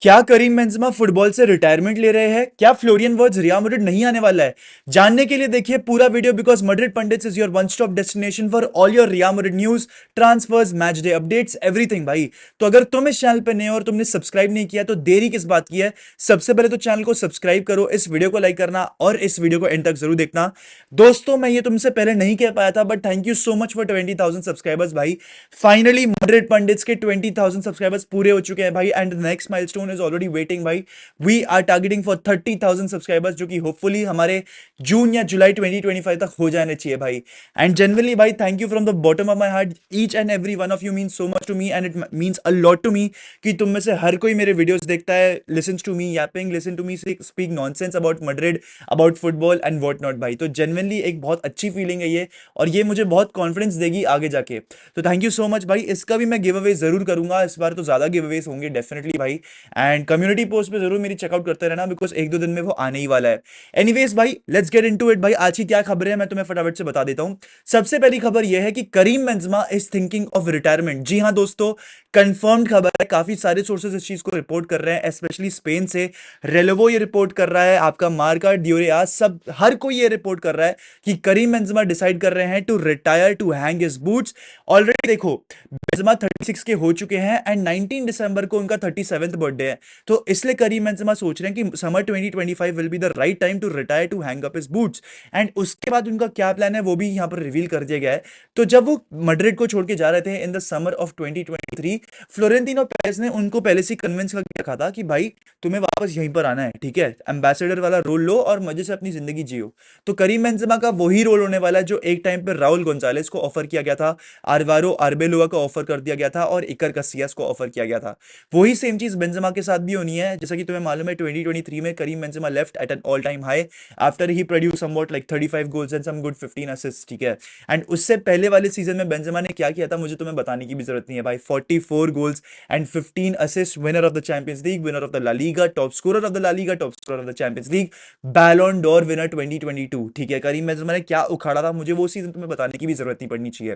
क्या Karim Benzema football से retirement ले रहे हैं? क्या फ्लोरियन वर्ड्स रियल मैड्रिड नहीं आने वाला है? जानने के लिए देखिए पूरा video, because Madrid pundits is your one stop destination for all your Real Madrid news, transfers, match day updates, everything भाई। तो अगर तुम इस चैनल पे नए हो और तुमने सब्सक्राइब नहीं किया तो देरी किस बात की है? सबसे पहले तो चैनल को सब्सक्राइब करो, इस वीडियो को लाइक करना और इस वीडियो को एंड तक जरूर देखना। दोस्तों, मैं ये तुमसे पहले नहीं कह पाया था, but thank you so much for 20,000 subscribers भाई। फाइनली मैड्रिड पंडित्स के 20,000 सब्सक्राइबर्स पूरे हो चुके हैं भाई, and next milestone is already waiting भाई। We are targeting for 30,000 subscribers, जो कि होपफुली हमारे जून या जुलाई 2025 तक हो जाने चाहिए भाई। एंड जनरली भाई, thank you from the bottom of my heart. Each and every one of you mean so much to me, and it means a lot to me कि तुम में से हर कोई मेरे वीडियोस देखता है, listens to me yapping, listen to me speak nonsense about Madrid, about football and what not भाई। तो जेन्युइनली एक बहुत अच्छी फीलिंग है ये, और ये मुझे बहुत कॉन्फिडेंस देगी आगे जाके। तो थैंक यू सो मच भाई। इसका भी मैं गिव अवे जरूर करूंगा, इस बार तो ज्यादा गिव अवेज होंगे डेफिनेटली भाई। एंड कम्युनिटी पोस्ट पे जरूर मेरी चेकआउट करते रहना, बिकॉज एक दो दिन में वो आने ही वाला है। एनीवेज भाई, लेट्स गेट इनटू इट भाई। आज की क्या खबर है मैं तुम्हें फटाफट से बता देता हूं। सबसे पहली खबर यह है कि Karim Benzema is thinking of retirement. जी हाँ दोस्तों, कंफर्म्ड खबर है। काफी सारे सोर्सेज इस चीज को रिपोर्ट कर रहे हैं, स्पेशली स्पेन से रेलोवो ये रिपोर्ट कर रहा है, आपका मार्का ड्यूरिया, सब हर कोई ये रिपोर्ट कर रहा है कि करीम बेंजेमा डिसाइड कर रहे हैं to retire, to hang his boots. Already देखो, बेंजेमा 36 के हो चुके हैं एंड 19 दिसंबर को उनका 37th बर्थडे है। तो इसलिए करीम बेंजेमा सोच रहे हैं कि summer 2025 will be the right time to retire, to hang up his boots. And उसके बाद उनका क्या प्लान है वो भी यहां पर रिवील कर दिया गया है। तो जब वो मैड्रिड को छोड़ के जा रहे थे in the summer of 2023, Florentino Perez ने उनको पहले से कन्विंस करके रखा था कि भाई तुम्हें वापस यहीं पर आना है, ठीक है, एम्बेसडर वाला रोल लो और मजे से अपनी जिंदगी जियो। तो करीम बेंजेमा का वही रोल होने वाला है जो एक टाइम पर राउल गोंजालेस को ऑफर किया गया था, आरवारो आर्बेलोआ को ऑफर कर दिया गया था और इकर कसियास को ऑफर किया गया था। वही सेम चीज बेंजेमा के साथ भी होनी है। जैसा कि तुम्हें मालूम है, 2023 में Karim Benzema left at an all time high after he produce something like 35 goals and some good 15 assist, ठीक है। एंड उससे पहले वाले सीजन में बेंजेमा ने क्या किया था मुझे तुम्हें बताने की भी जरूरत नहीं है भाई। 44 goals and 15 assist, winner of the Champions League, winner of the La Liga, top scorer of the La Liga, top scorer of the Champions League, Ballon d'Or winner 2022, ठीक है। करीम बेंजेमा ने क्या उखाड़ा था मुझे वो सीजन तुम्हें बताने की भी जरूरत नहीं पड़नी चाहिए।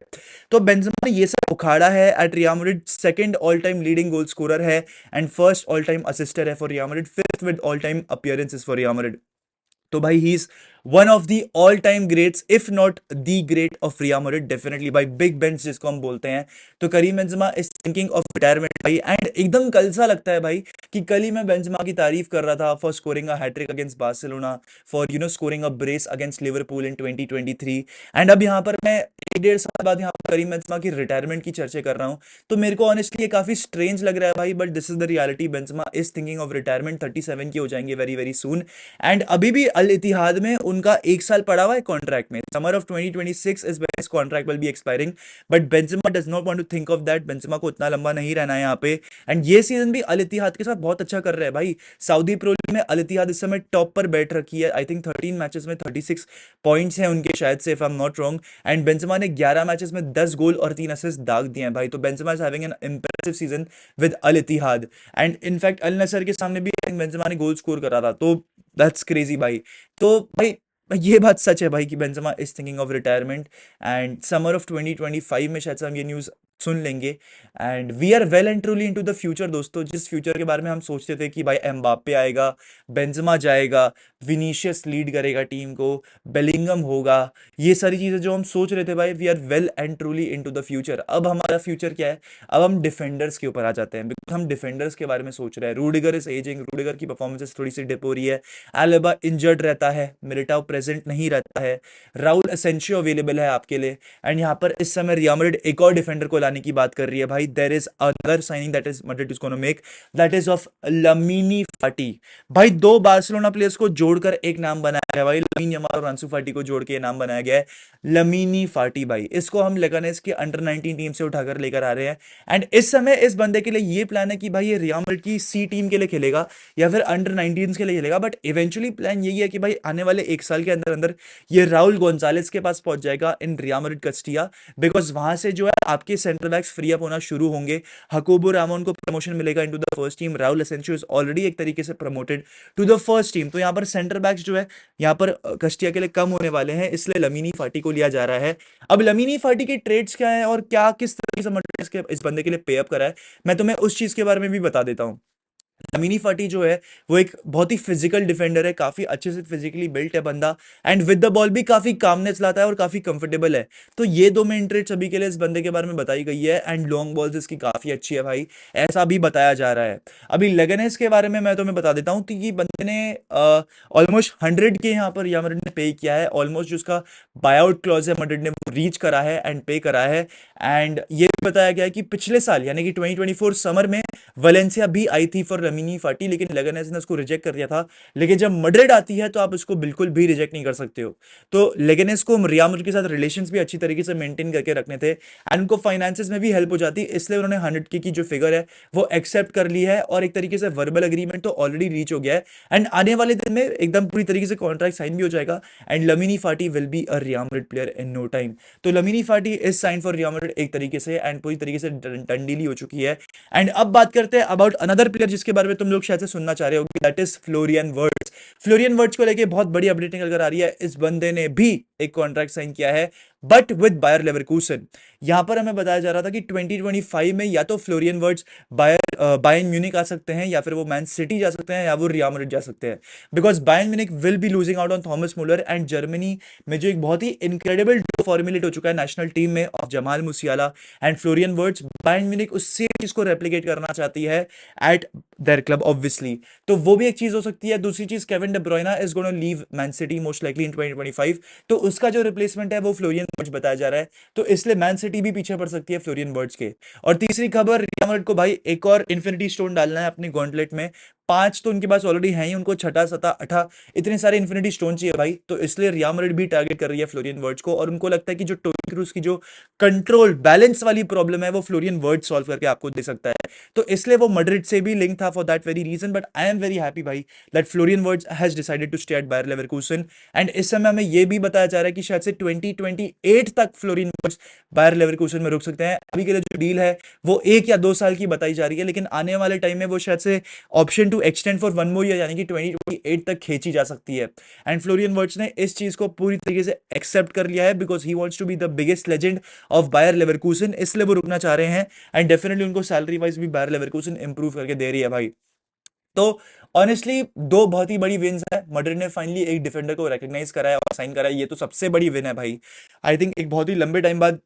तो बेंजेमा ने ये सब उखाड़ा है at Real Madrid. Second all time leading goal scorer है and first all time assister है for Real Madrid, fifth with all time appearances for Real Madrid. तो भाई he is one of the all time greats, if not the great of Real Madrid, definitely भाई, big bench जिसको हम बोलते हैं। तो Karim Benzema is thinking of retirement भाई। And एकदम कल सा लगता है भाई कि कल ही मैं बेंजेमा की तारीफ कर रहा था for scoring a hattrick against Barcelona, for scoring a brace against Liverpool in 2023। And अब यहाँ पर मैं एक डेढ़ साल बाद यहाँ पर करीम बेंजेमा की रिटायरमेंट की चर्चा कर रहा हूँ। तो मेरे को ऑनेस्टली ये काफी स्ट्रेंज लग रहा है भाई, but this is the reality. Benzema is thinking of retirement, 37 की हो जाएंगे वेरी वेरी सून। एंड अभी भी अल इतिहाद में उनका एक साल पड़ा हुआ है कॉन्ट्रैक्ट में। Summer of 2026 is when his contract will be expiring, but Benzema does not want to think of that. Benzema को उतना लंबा नहीं रहना है यहाँ पे। एंड ये सीजन भी अल इतिहाद के साथ बहुत अच्छा कर रहे हैं भाई। सऊदी प्रो लीग में अल इतिहाद इस समय टॉप पर बैठ रखी है। आई थिंक 13 मैचेस में 36 पॉइंट्स हैं उनके शायद से, if I am not wrong. And Benzema ने 11 मैचेस में 10 गोल और 3 असिस्ट दाग दिए हैं भाई। तो Benzema is having an impressive season with Al Ittihad. And in fact Al Nassr के सामने भी बेंजेमा ने गोल स्कोर करा था। तो दैट्स क्रेजी भाई। तो भाई ये बात सच है भाई कि Benzema is thinking of retirement, and summer of 2025 में शायद से हम ये न्यूज़ सुन लेंगे। And we are well and truly into the future दोस्तों। जिस फ्यूचर के बारे में हम सोचते थे कि भाई एम्बाप्पे आएगा, बेंजेमा जाएगा, विनीशियस लीड करेगा टीम को, बेलिंगम होगा, ये सारी चीज़ें जो हम सोच रहे थे भाई, we are well and truly into the future. अब हमारा फ्यूचर क्या है? अब हम डिफेंडर्स के ऊपर आ जाते हैं, बिकॉज हम डिफेंडर्स के बारे में सोच रहे हैं। रूडिगर इज एजिंग, रूडिगर की परफॉर्मेंसेस थोड़ी सी डिप हो रही है। एलेबा इंजर्ड रहता है, मिलिटाओ प्रेजेंट नहीं रहता है, राउल एसेंशियो अवेलेबल है आपके लिए। एंड यहाँ पर इस समय रियल मैड्रिड एक और डिफेंडर को लाने की बात कर रही है भाई। There is other signing that is Madrid is gonna make, that is of Lamine Fati. भाई दो बार्सिलोना प्लेयर्स को जोड़कर एक नाम बनाया गया भाई, लमीन यमाल और अंसु फाटी को जोड़ के नाम बनाया गया है लमीनी फाटी भाई। इसको हम लेगानेस की अंडर 19 टीम से उठाकर लेकर आ रहे हैं। एंड इस समय इस बंदे के लिए ये प्लान है कि भाई ये रियल मैड्रिड की सी टीम के लिए खेलेगा या फिर अंडर 19 के लिए खेलेगा। बट इवेंचुअली प्लान यही है कि भाई आने वाले एक साल के अंदर अंदर ये राउल गोंजालेस के पास पहुंच जाएगा इन रियल मैड्रिड कस्टिया, बिकॉज वहां से जो है आपके सेंटर बैक्स फ्री अप होना शुरू होंगे। हकोबो रामोन को प्रमोशन मिलेगा into the first team. Raul Asencio is already एक तरीके से promoted to the first team. तो यहाँ पर सेंटर बैक्स जो है यहाँ पर कस्टिया के लिए कम होने वाले हैं, इसलिए लमीनी फाटी को लिया जा रहा है। अब लमीनी फाटी के ट्रेड्स क्या है और क्या किस तरीके से मैड्रिड इस बंदे के लिए पे अप करा है, मैं तुम्हें उस चीज के बारे में भी बता देता हूँ। लमीनी फाटी जो है वो एक बहुत ही फिजिकल डिफेंडर है, काफी अच्छे से फिजिकली बिल्ट है बंदा, एंड विद द बॉल भी काफी कामनेस लाता है और काफी कंफर्टेबल है। तो ये दो मेन ट्रेड्स अभी के लिए इस बंदे के बारे में बताई गई है, एंड लॉन्ग बॉल्स इसकी काफी अच्छी है भाई, ऐसा भी बताया जा रहा है। अभी लेगनेस के बारे में मैं तुम्हें बता देता हूँ कि ये बंदे ने ऑलमोस्ट 100 के यहाँ पर रियल मैड्रिड ने पे किया है, ऑलमोस्ट जो उसका बाय आउट क्लॉज है मैड्रिड ने वो रीच करा है एंड पे करा है। एंड ये भी बताया गया है कि पिछले साल यानी कि 2024 समर में वलेंसिया भी आई थी फॉर लमीनी फाटी, लेकिन लेगनेस ने उसको रिजेक्ट कर दिया था। लेकिन जब मैड्रिड आती है तो आप उसको बिल्कुल भी रिजेक्ट नहीं कर सकते हो। तो लेगनेस को रियल मैड्रिड के साथ रिलेशंस भी अच्छी तरीके से मेंटेन करके रखने थे, एंड उनको फाइनेंसेस में भी हेल्प हो जाती, इसलिए उन्होंने 100 की जो फिगर है वो एक्सेप्ट कर ली है, और एक तरीके से वर्बल एग्रीमेंट तो ऑलरेडी रीच हो गया है, एंड आने वाले दिन में एकदम पूरी तरीके से कॉन्ट्रैक्ट साइन भी हो जाएगा, and Lamine Fati will be a Real Madrid player in no time. तो Lamine Fati is sign for Real Madrid एक तरीके से, एंड पूरी तरीके से डन डील हो चुकी है। एंड अब बात करते हैं अबाउट अनदर प्लेयर जिसके बारे में तुम लोग शायद से सुनना चाह रहे हो, that is Florian Wirtz. Florian Wirtz को लेके बहुत बड़ी अपडेट निकल कर आ रही है, इस बंदे ने भी एक कॉन्ट्रैक्ट साइन किया है, बट विद बायर लेवरकूसन। यहां पर हमें बताया जा रहा था कि 2025 में या तो फ्लोरियन वर्ट्स बायर्न म्यूनिक आ सकते हैं, या फिर वो मैन सिटी जा सकते हैं, या वो रियल मैड्रिड जा सकते हैं, because Bayern Munich will be losing out on Thomas Muller, and Germany में जो एक बहुत ही इनक्रेडिबल फॉर्मुलेट हो चुका है नेशनल टीम में of Jamal मुसियाला and Florian वर्ट्स, Bayern Munich उस सेम चीज को रेप्लिकेट करना चाहती है एट देयर क्लब ऑब्वियसली। तो वो भी एक चीज हो सकती है। दूसरी चीज, Kevin De Bruyne is gonna leave Man City most likely in 2025, तो उसका जो रिप्लेसमेंट है वो फ्लोरियन वर्ट्स बताया जा रहा है, तो इसलिए मैन सिटी भी पीछे पड़ सकती है फ्लोरियन वर्ट्स के। और तीसरी खबर, रियल मैड्रिड को भाई एक और इन्फिनिटी स्टोन डालना है अपनी गॉन्टलेट में। 5 तो उनके पास ऑलरेडी हैं ही, उनको छठा सता अठा इतने सारे इन्फिनिटी स्टोन चाहिए भाई, तो इसलिए रियल मैड्रिड भी टारगेट कर रही है फ्लोरियन वर्ट्स को, और उनको लगता है कि जो टोनी क्रूज की जो कंट्रोल बैलेंस वाली प्रॉब्लम है वो फ्लोरियन वर्ट्स सॉल्व करके आपको दे सकता है। तो इसलिए वो मैड्रिड से भी लिंक था for that very reason, but I am very happy भाई that Florian Wirtz has decided to stay at Bayer Leverkusen. And इस समय हमें यह भी बताया जा रहा है कि शायद से 2028 तक फ्लोरियन वर्ट्स बायर लेवरकूसन में रुक सकते हैं। अभी के लिए जो डील है वो 1 या 2 साल की बताई जा रही है, लेकिन आने वाले टाइम में वो शायद से option to extend for 1 more year यानी कि 2028 तक खींची जा सकती है। एंड फ्लोरियन वर्ट्स ने इस चीज को पूरी तरीके से एक्सेप्ट कर लिया है, because he wants to be the biggest legend of Bayer Leverkusen, इसलिए वो रुकना चाह रहे हैं, एंड डेफिनेटली उनको सैलरी वाइज भी बायर लेवरकूसन इंप्रूव करके दे रही है भाई। तो ऑनेस्टली दो बहुत ही बड़ी विन्स है, मैड्रिड ने फाइनली एक डिफेंडर को रिकॉग्नाइज करा है और साइन करा है, ये तो सबसे बड़ी विन है भाई। आई थिंक एक बहुत ही लंबे टाइम बाद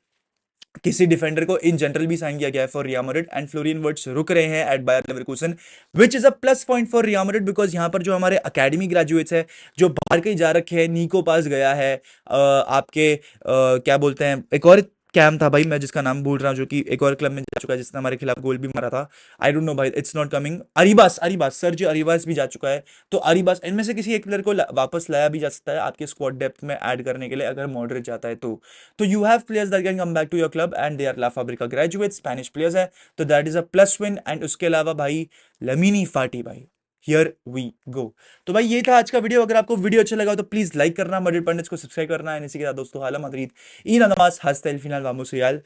किसी डिफेंडर को इन जनरल भी साइन किया गया है for Real Madrid, and Florian Wirtz रुक रहे हैं at Bayer Leverkusen, which is a plus point for Real Madrid, because यहां पर जो हमारे एकेडमी ग्रेजुएट्स है जो बाहर कहीं जा रखे हैं, निको पास गया है, आपके क्या बोलते हैं, एक और कैम था भाई मैं जिसका नाम भूल रहा हूँ, जो कि एक और क्लब में जा चुका है जिसने हमारे खिलाफ गोल भी मारा था, आई डोंट नो भाई, इट्स नॉट कमिंग। अरीबास, अरीबास सर्जियो अरीबास भी जा चुका है, तो अरीबास इनमें से किसी एक प्लेयर को वापस लाया भी जा सकता है आपके स्क्वाड डेप्थ में ऐड करने के लिए, अगर मॉडरेट जाता है तो you have players that can come back to your club, and they are La Fabrica graduate Spanish players है, तो that is a plus win. And उसके अलावा भाई लमीनी फाटी भाई, हियर वी गो। तो भाई ये था आज का वीडियो, अगर आपको वीडियो अच्छा लगा तो प्लीज लाइक करना, मैड्रिड पंडित्स को सब्सक्राइब करना है, इसी के साथ दोस्तों हाला मदरीद ई नमाज हस्ता el final vamos real।